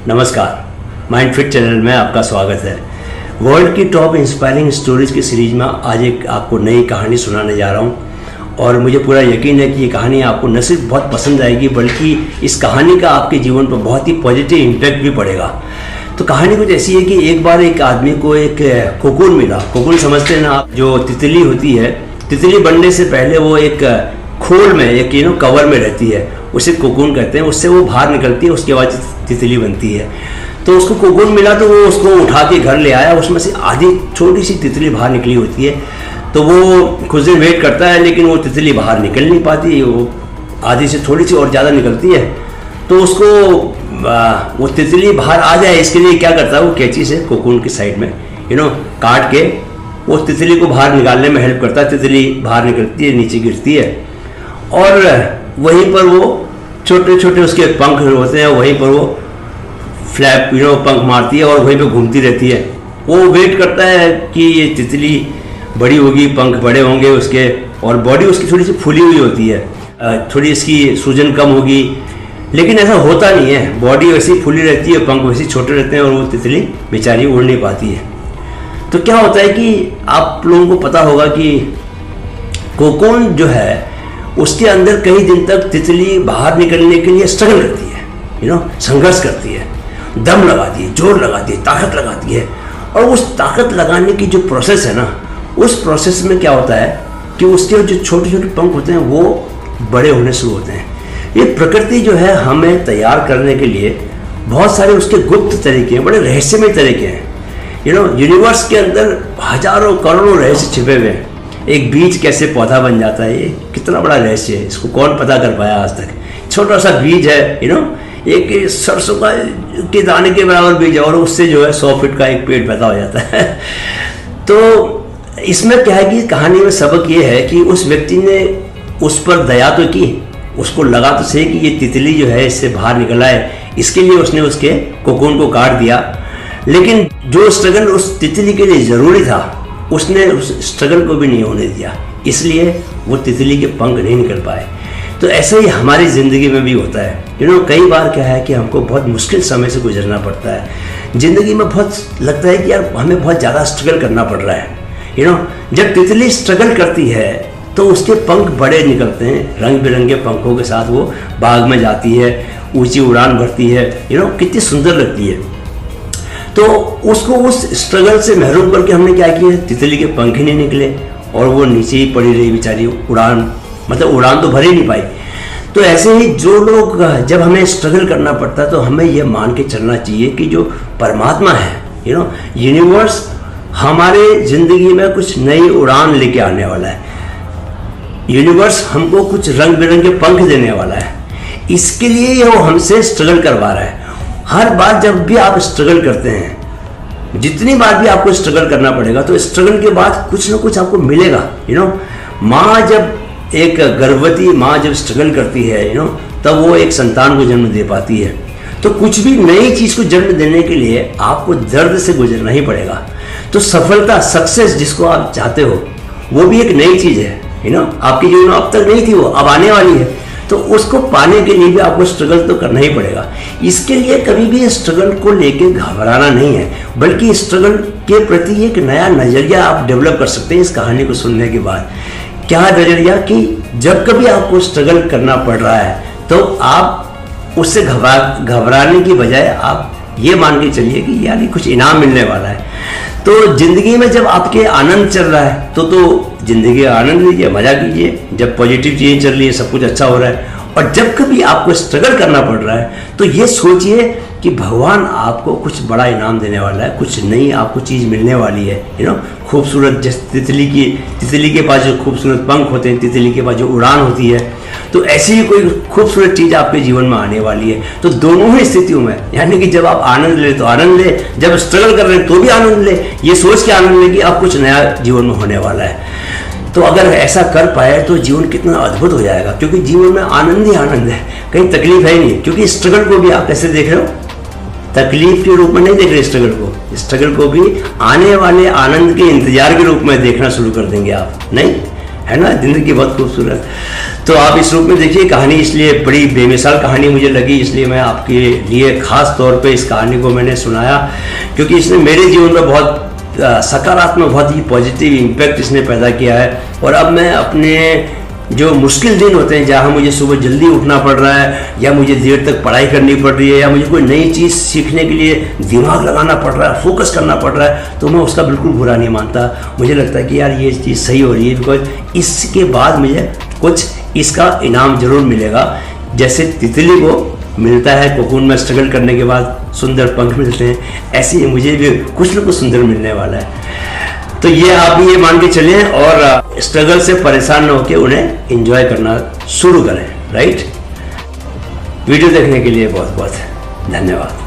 नमस्कार, mind fit channel में आपका स्वागत है। वर्ल्ड की टॉप इंस्पायरिंग स्टोरीज की सीरीज में आज एक आपको नई कहानी सुनाने जा रहा हूं और मुझे पूरा यकीन है कि ये कहानी आपको न सिर्फ बहुत पसंद आएगी बल्कि इस कहानी का आपके जीवन पर बहुत ही पॉजिटिव इम्पैक्ट भी पड़ेगा। तो कहानी कुछ ऐसी है कि एक बार एक आदमी को एक कोकून मिला। कोकून समझते हैं ना आप, जो तितली होती है। तितली बनने से पहले वो एक खोल में, एक कवर में रहती है, उसे कोकून कहते हैं। उससे वो बाहर निकलती है, उसके बाद तितली बनती है। तो उसको कोकून मिला तो वो उसको उठा के घर ले आया। उसमें से आधी छोटी सी तितली बाहर निकली होती है। तो वो कुछ दिन वेट करता है लेकिन वो तितली बाहर निकल नहीं पाती। वो आधी से थोड़ी सी और ज़्यादा निकलती है। तो उसको वो तितली बाहर आ जाए इसके लिए क्या करता है, वो कैंची से कोकून की साइड में काट के वो तितली को बाहर निकालने में हेल्प करता है। तितली बाहर निकलती है, नीचे गिरती है और वहीं पर वो छोटे छोटे उसके पंख होते हैं, वहीं पर वो फ्लैप पंख मारती है और वहीं पे घूमती रहती है। वो वेट करता है कि ये तितली बड़ी होगी, पंख बड़े होंगे उसके, और बॉडी उसकी थोड़ी सी फूली हुई होती है, थोड़ी इसकी सूजन कम होगी। लेकिन ऐसा होता नहीं है, बॉडी वैसी फूली रहती है, पंख वैसे छोटे रहते हैं और वो तितली बेचारी उड़ नहीं पाती है। तो क्या होता है कि आप लोगों को पता होगा कि कोकून जो है उसके अंदर कई दिन तक तितली बाहर निकलने के लिए स्ट्रगल करती है, संघर्ष करती है, दम लगाती है, जोर लगाती है, ताकत लगाती है। और उस ताकत लगाने की जो प्रोसेस है ना, उस प्रोसेस में क्या होता है कि उसके जो छोटे छोटे पंख होते हैं वो बड़े होने शुरू होते हैं। ये प्रकृति जो है हमें तैयार करने के लिए बहुत सारे उसके गुप्त तरीके हैं, बड़े रहस्यमय तरीके हैं। यूनिवर्स के अंदर हजारों करोड़ों रहस्य छिपे हुए हैं। एक बीज कैसे पौधा बन जाता है, ये कितना बड़ा रहस्य है, इसको कौन पता कर पाया आज तक। छोटा सा बीज है, एक सरसों का के दाने के बराबर बीज है और उससे जो है 100 फीट का एक पेड़ पैदा हो जाता है। तो इसमें क्या है कि कहानी में सबक ये है कि उस व्यक्ति ने उस पर दया तो की, उसको लगा तो सही कि ये तितली जो है इससे बाहर निकल आए, इसके लिए उसने उसके कोकून को काट दिया। लेकिन जो स्ट्रगल उस तितली के लिए ज़रूरी था उसने उस स्ट्रगल को भी नहीं होने दिया, इसलिए वो तितली के पंख नहीं निकल पाए। तो ऐसे ही हमारी ज़िंदगी में भी होता है। कई बार क्या है कि हमको बहुत मुश्किल समय से गुजरना पड़ता है। ज़िंदगी में बहुत लगता है कि यार हमें बहुत ज़्यादा स्ट्रगल करना पड़ रहा है। जब तितली स्ट्रगल करती है तो उसके पंख बड़े निकलते हैं, रंग बिरंगे पंखों के साथ वो बाग में जाती है, ऊंची उड़ान भरती है, कितनी सुंदर लगती है। तो उसको उस स्ट्रगल से महरूम करके हमने क्या किया, तितली के पंख ही नहीं निकले और वो नीचे ही पड़ी रही बेचारी। उड़ान तो भर ही नहीं पाई। तो ऐसे ही जो लोग, जब हमें स्ट्रगल करना पड़ता है तो हमें यह मान के चलना चाहिए कि जो परमात्मा है, यूनिवर्स हमारे ज़िंदगी में कुछ नई उड़ान लेके आने वाला है। यूनिवर्स हमको कुछ रंग बिरंगे पंख देने वाला है, इसके लिए वो हमसे स्ट्रगल करवा रहा है। हर बार जब भी आप स्ट्रगल करते हैं, जितनी बार भी आपको स्ट्रगल करना पड़ेगा, तो स्ट्रगल के बाद कुछ ना कुछ आपको मिलेगा। माँ जब एक गर्भवती माँ जब स्ट्रगल करती है, तब वो एक संतान को जन्म दे पाती है। तो कुछ भी नई चीज़ को जन्म देने के लिए आपको दर्द से गुजरना ही पड़ेगा। तो सफलता, सक्सेस जिसको आप चाहते हो, वो भी एक नई चीज़ है। आपकी जीवन में अब तक नहीं थी, वो अब आने वाली है। तो उसको पाने के लिए भी आपको स्ट्रगल तो करना ही पड़ेगा। इसके लिए कभी भी स्ट्रगल को लेके घबराना नहीं है, बल्कि स्ट्रगल के प्रति एक नया नज़रिया आप डेवलप कर सकते हैं इस कहानी को सुनने के बाद। क्या नज़रिया कि जब कभी आपको स्ट्रगल करना पड़ रहा है तो आप उससे घबराने की बजाय आप ये मान के चलिए कि यानी कुछ इनाम मिलने वाला है। तो ज़िंदगी में जब आपके आनंद चल रहा है तो ज़िंदगी का आनंद लीजिए, मज़ा कीजिए। जब पॉजिटिव चीज़ें चल रही है, सब कुछ अच्छा हो रहा है। और जब कभी आपको स्ट्रगल करना पड़ रहा है तो ये सोचिए कि भगवान आपको कुछ बड़ा इनाम देने वाला है, कुछ नई आपको चीज़ मिलने वाली है। खूबसूरत, जैसे तितली के पास जो खूबसूरत पंख होते हैं, तितली के पास जो उड़ान होती है, तो ऐसी ही कोई खूबसूरत चीज़ आपके जीवन में आने वाली है। तो दोनों ही स्थितियों में, यानी कि जब आप आनंद ले तो आनंद ले, जब स्ट्रगल कर रहे हैं तो भी आनंद ले। ये सोच के आनंद ले कि अब कुछ नया जीवन में होने वाला है। तो अगर ऐसा कर पाए तो जीवन कितना अद्भुत हो जाएगा, क्योंकि जीवन में आनंद ही आनंद है, कहीं तकलीफ है ही नहीं। क्योंकि स्ट्रगल को भी आप कैसे देख रहे हो, तकलीफ के रूप में नहीं देख रहे स्ट्रगल को भी आने वाले आनंद के इंतजार के रूप में देखना शुरू कर देंगे आप। नहीं, है ना, जिंदगी बहुत खूबसूरत। तो आप इस रूप में देखिए कहानी, इसलिए बड़ी बेमिसाल कहानी मुझे लगी, इसलिए मैं आपके लिए ख़ास तौर पे इस कहानी को मैंने सुनाया, क्योंकि इसने मेरे जीवन में बहुत सकारात्मक, बहुत ही पॉजिटिव इम्पैक्ट इसने पैदा किया है। और अब मैं अपने जो मुश्किल दिन होते हैं, जहाँ मुझे सुबह जल्दी उठना पड़ रहा है, या मुझे देर तक पढ़ाई करनी पड़ रही है, या मुझे कोई नई चीज़ सीखने के लिए दिमाग लगाना पड़ रहा है, फोकस करना पड़ रहा है, तो मैं उसका बिल्कुल बुरा नहीं मानता। मुझे लगता है कि यार ये चीज़ सही हो रही है, बिकॉज इसके बाद मुझे कुछ इसका इनाम ज़रूर मिलेगा। जैसे तितली को मिलता है कोकून में स्ट्रगल करने के बाद सुंदर पंख मिलते हैं, ऐसे ही मुझे भी कुछ ना कुछ सुंदर मिलने वाला है। तो ये आप ये मान के चलें और स्ट्रगल से परेशान न होकर उन्हें एंजॉय करना शुरू करें, राइट। वीडियो देखने के लिए बहुत बहुत धन्यवाद।